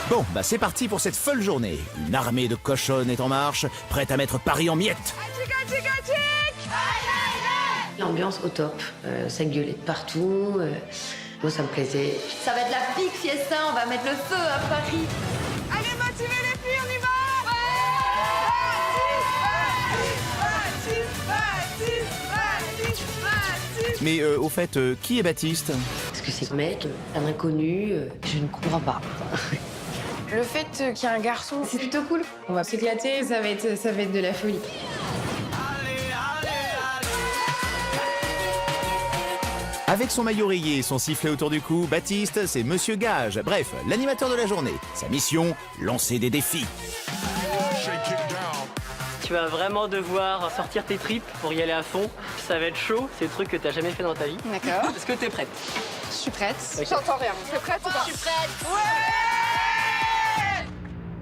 Bon, bah c'est parti pour cette folle journée. Une armée de cochonnes est en marche, prête à mettre Paris en miettes. L'ambiance au top, ça gueulait de partout, moi ça me plaisait. Ça va être la big fiesta, on va mettre le feu à Paris. Allez, motivez les filles, on y va! Mais au fait, qui est Baptiste? Est-ce que c'est un mec, un inconnu? Je ne comprends pas. Le fait qu'il y ait un garçon, c'est plutôt cool. On va s'éclater, ça va être de la folie. Avec son maillot rayé et son sifflet autour du cou, Baptiste, c'est Monsieur Gage. Bref, l'animateur de la journée. Sa mission, lancer des défis. Tu vas vraiment devoir sortir tes tripes pour y aller à fond. Ça va être chaud, c'est des trucs que t'as jamais fait dans ta vie. D'accord. Est-ce que t'es prête? Je suis prête. Okay. J'entends rien. T'es prête ou pas? Je suis prête.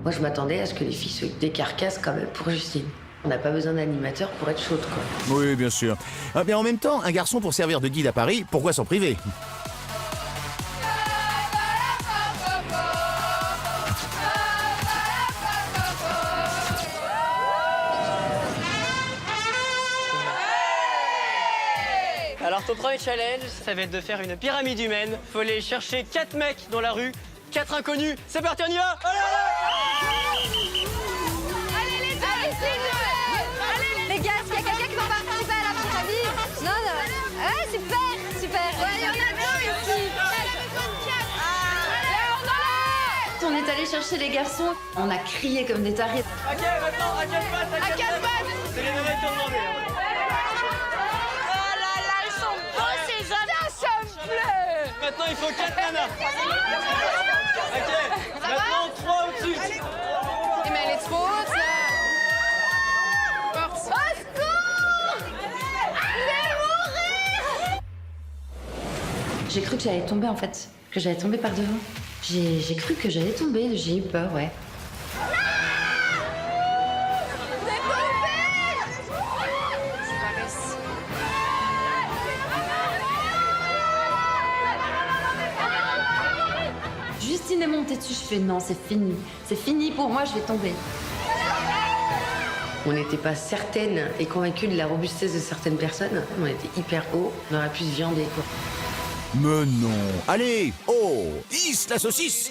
Moi je m'attendais à ce que les filles se décarcassent quand même pour Justine. On n'a pas besoin d'animateur pour être chaude, quoi. Oui, bien sûr. Ah, mais en même temps, un garçon pour servir de guide à Paris, pourquoi s'en priver? Alors ton premier challenge, ça va être de faire une pyramide humaine. Faut aller chercher 4 mecs dans la rue, 4 inconnus. C'est parti, on y va! Allez, Les gars, est-ce qu'il y a quelqu'un qui va participer à la pyramide? Non, non. Ouais, super, super. Ouais, il y en a deux ici. On est allé chercher les garçons. On a crié comme des tarés. Ok, maintenant, à 4 pattes, à 4 pattes. C'est les nanas qui ont demandé. Maintenant, il faut 4 nanas. Ok, maintenant 3 au-dessus. Mais elle est trop haute, là. Force. J'ai cru que j'allais tomber en fait, que j'allais tomber par devant. J'ai cru que j'allais tomber, j'ai eu peur, ouais. Justine est montée dessus, je fais non, c'est fini. C'est fini pour moi, je vais tomber. On n'était pas certaine et convaincue de la robustesse de certaines personnes. On était hyper haut, on aurait pu se viander, quoi. Mais non. Allez, oh, hisse la saucisse.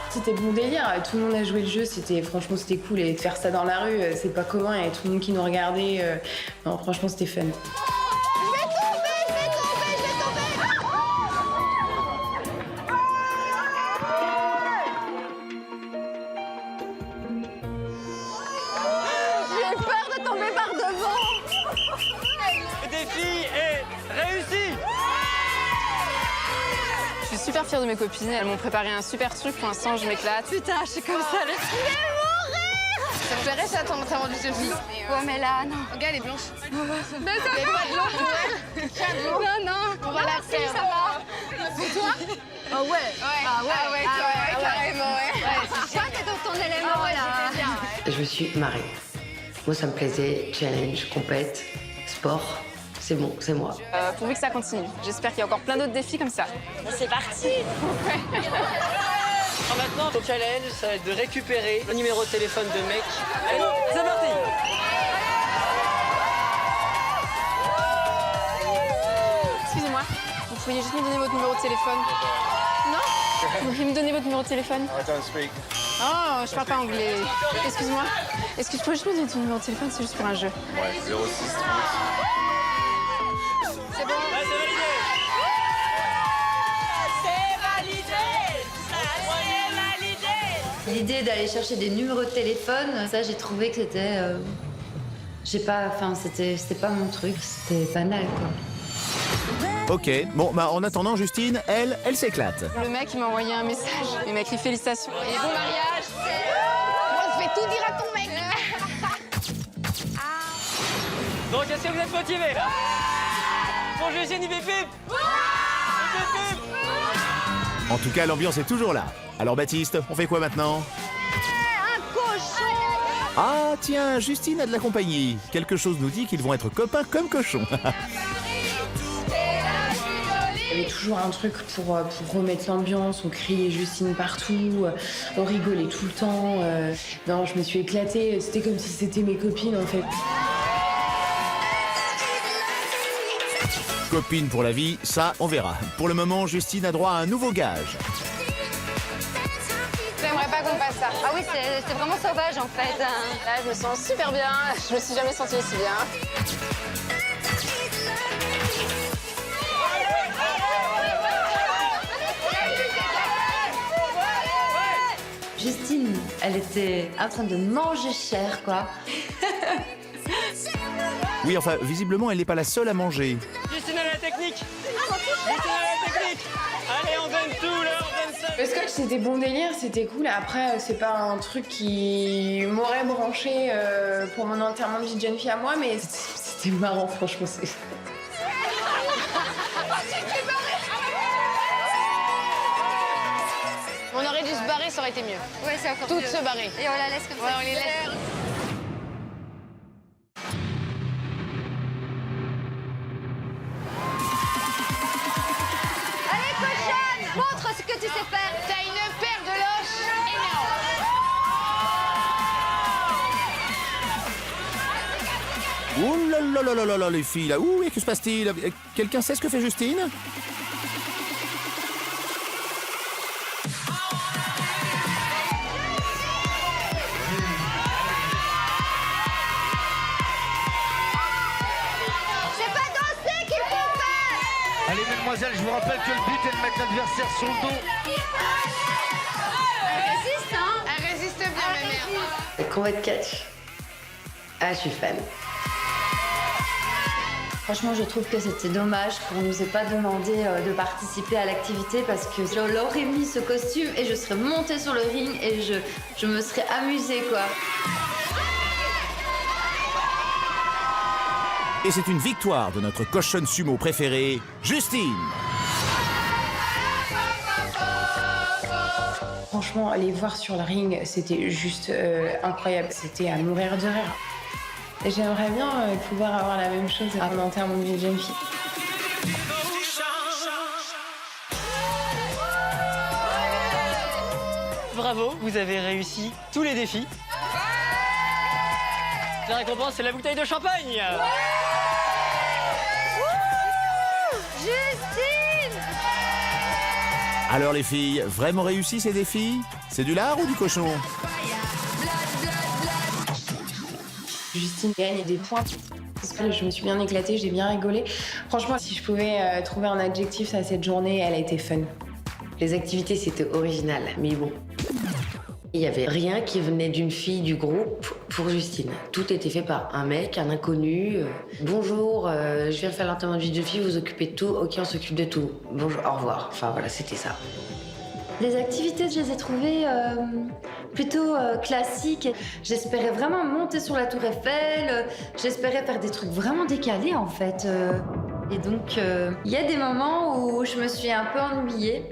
C'était bon délire, tout le monde a joué le jeu, franchement c'était cool. Et de faire ça dans la rue, c'est pas commun, il y a tout le monde qui nous regardait. Non, franchement c'était fun. J'ai peur de tomber par devant. Le défi est réussi. Je suis super fière de mes copines, elles m'ont préparé un super truc, pour l'instant je m'éclate. Putain, je suis comme ça. Je vais mourir. Ça me plairait ça, t'as rendu Sophie? Ouais, mais là, non. Regarde, elle est blanche. Mais ça va. Non, non. On va la faire. Ça va. C'est toi? Ah ouais. Ah ouais, carrément, ouais. Toi, t'es dans ton élément, là. Je me suis marrée. Moi ça me plaisait, challenge, compète, sport. C'est bon, c'est moi. Pourvu que ça continue. J'espère qu'il y a encore plein d'autres défis comme ça. C'est parti. Alors maintenant, ton challenge, ça va être de récupérer le numéro de téléphone de mec. Allez, go, c'est parti. Excusez-moi, vous pourriez juste me donner votre numéro de téléphone? Non? Vous pourriez me donner votre numéro de téléphone? Oh, je parle pas anglais. Excuse-moi. Est-ce que tu pourrais juste me donner ton numéro de téléphone? C'est juste pour un jeu. Ouais, 06 C'est bon? Ouais, c'est validé. L'idée d'aller chercher des numéros de téléphone, ça, j'ai trouvé que c'était... c'était pas mon truc. C'était banal, quoi. Ok, bon, bah en attendant, Justine, elle s'éclate. Le mec, il m'a envoyé un message. Il m'a écrit félicitations. Et bon mariage. Moi, je vais tout dire à ton mec. Donc, est-ce que vous êtes motivés? Pour Justine, il fait pip. En tout cas, l'ambiance est toujours là. Alors Baptiste, on fait quoi maintenant? Un cochon. Ah tiens, Justine a de la compagnie. Quelque chose nous dit qu'ils vont être copains comme cochons. Il y avait toujours un truc pour remettre l'ambiance, on criait Justine partout, on rigolait tout le temps. Non, je me suis éclatée, c'était comme si c'était mes copines en fait. Copine pour la vie, ça, on verra. Pour le moment, Justine a droit à un nouveau gage. J'aimerais pas qu'on fasse ça. Ah oui, c'est vraiment sauvage en fait. Là, je me sens super bien, je me suis jamais sentie aussi bien. Justine, elle était en train de manger cher, quoi. Oui, enfin, visiblement, elle n'est pas la seule à manger. Justine a la technique. Justine a la technique. Allez, on donne tout là, on donne ça. Le scotch, c'était bon délire, c'était cool. Après, c'est pas un truc qui m'aurait branché pour mon enterrement de vie de jeune fille à moi, mais c'était marrant, franchement. On aurait dû se barrer, ça aurait été mieux. Ouais, c'est encore Toutes mieux. se barrer. Et on la laisse comme ça. Ouais, on les laisse. Allez, cochonne, montre ce que tu sais faire. T'as une paire de loches énorme. Ouh là là là là là là, les filles, là. Ouh, que se passe-t-il? Quelqu'un sait ce que fait Justine? C'est pas danser qu'il faut faire. Allez, mesdemoiselles, je vous rappelle que le but est de mettre l'adversaire sur le dos. Elle résiste, hein. Elle résiste bien, ma mère. Le combat de catch. Ah, je suis fan. Franchement, je trouve que c'était dommage qu'on nous ait pas demandé de participer à l'activité parce que je leur aurais mis ce costume et je serais montée sur le ring et je me serais amusée, quoi. Et c'est une victoire de notre cochonne sumo préférée, Justine. Franchement, les voir sur le ring, c'était juste incroyable. C'était à mourir de rire. Et j'aimerais bien pouvoir avoir la même chose à mon enterrement de vie de jeune fille. Bravo, vous avez réussi tous les défis. La récompense, c'est la bouteille de champagne. Justine. Alors les filles, vraiment réussi ces défis? C'est du lard ou du cochon? Justine gagne des points. Je me suis bien éclatée, j'ai bien rigolé. Franchement, si je pouvais trouver un adjectif à cette journée, elle a été fun. Les activités, c'était original, mais bon. Il n'y avait rien qui venait d'une fille du groupe pour Justine. Tout était fait par un mec, un inconnu. Bonjour, je viens faire l'enterrement de vie de fille, vous occupez de tout. Ok, on s'occupe de tout. Bonjour, au revoir. Enfin voilà, c'était ça. Les activités, je les ai trouvées plutôt classiques. J'espérais vraiment monter sur la Tour Eiffel. J'espérais faire des trucs vraiment décalés, en fait. Et donc, il y a des moments où je me suis un peu ennuyée.